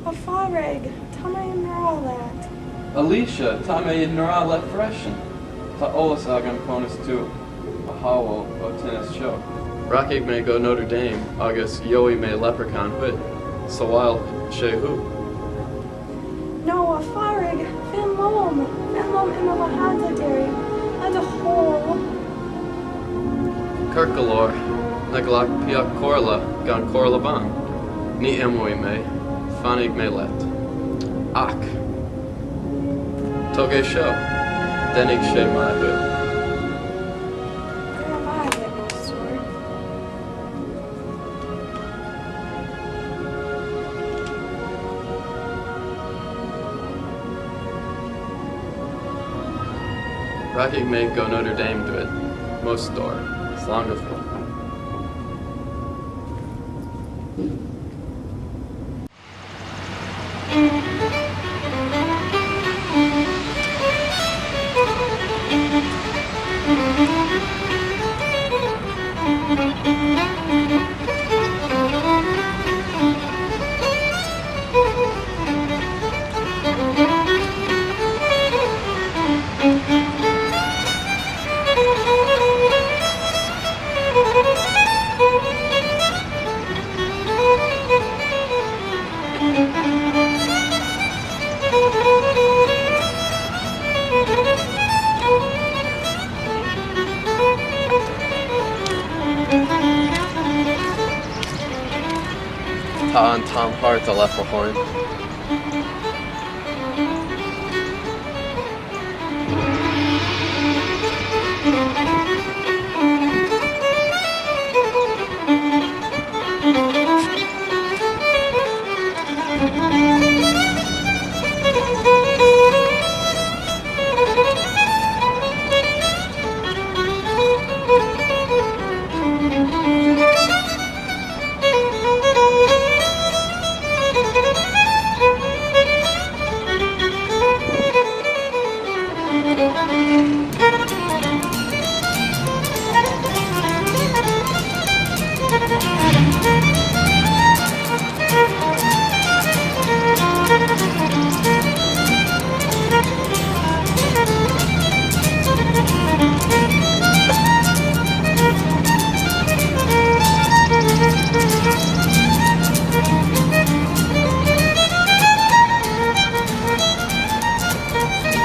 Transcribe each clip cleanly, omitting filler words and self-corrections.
A fareg, tama imral that. Alicia, tame idnara let freshen. Ta olas agan conus tu. A hawo o tennis show. Rocky may go Notre Dame, August Yoi may leprechaun wit. Sawal shehu. No, a fareg, finlom imalahada dairy, and a hole. Kirkalor, neglak piak korla, gan korla ban. Ni emoi me, fanig me let. Ak. Toge show, denig she my hood. Where am I get my sword? Rocky may go Notre Dame to it. Most door. Slongaful. Ta Tom Hart the leprechaun.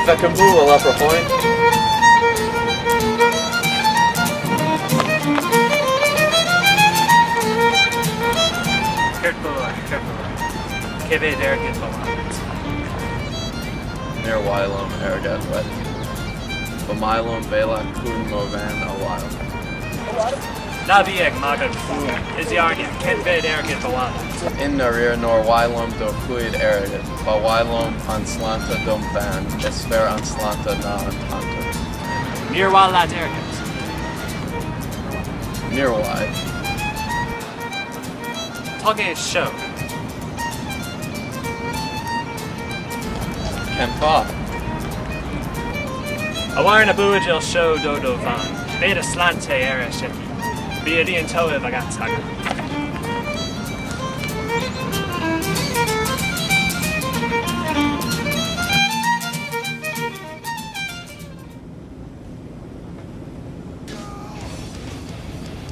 Fecambu a leprechaun. Keve dergit balat. Near Wilom Aragat wet. Bamilom Vela Kun Movan a while. Nabieg magan food. Is yargit kenve dergit balat. In Narir nor Wilom do Fluid Aragat. Ba Wilom Anslanta dum van. Esper Anslanta na Antanta. Near wala dergit. Near wide. Toge show. Kempa. Awarn a buajil show dodo van. Beta slante era shiki. Be a dian toe vagat saga.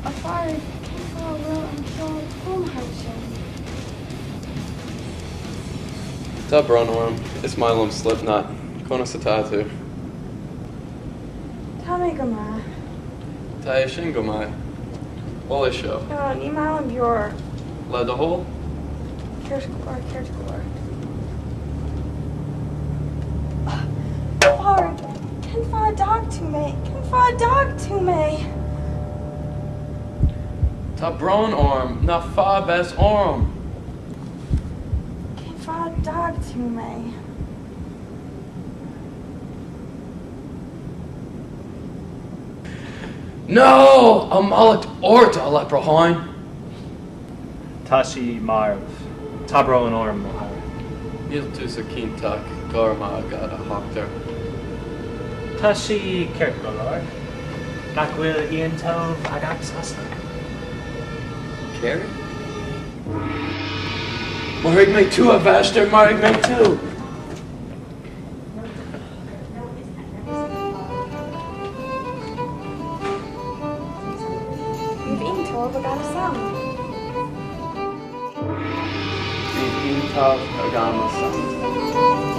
A fareg, Kimfra will and kill home harshin. Ta Bronwam, Ismailum Slipknot, Konasatatu, Tamegama. Taishingomai, Wally Show, No, Nimal and Bjor. Led the Hole, Kirchgor. Fareg, Kimfra dog to me. Kimfra dog to me. Ta Bron Orm, Na Fa Bes Orm, Kimfra dog to me. No! A Mallet Orta Leprechaun, Tashi Marv. Tabro and Orm Mohar. Nil Tusa Kintak, Gorma Gada Hoctor, Tashi Kirkolor. Nakwil Ian Tove Agax Hasa. Carrie? Marig me too, Avashter, Marig me too. We've eaten 12 about some. We've eaten tough, Agama son.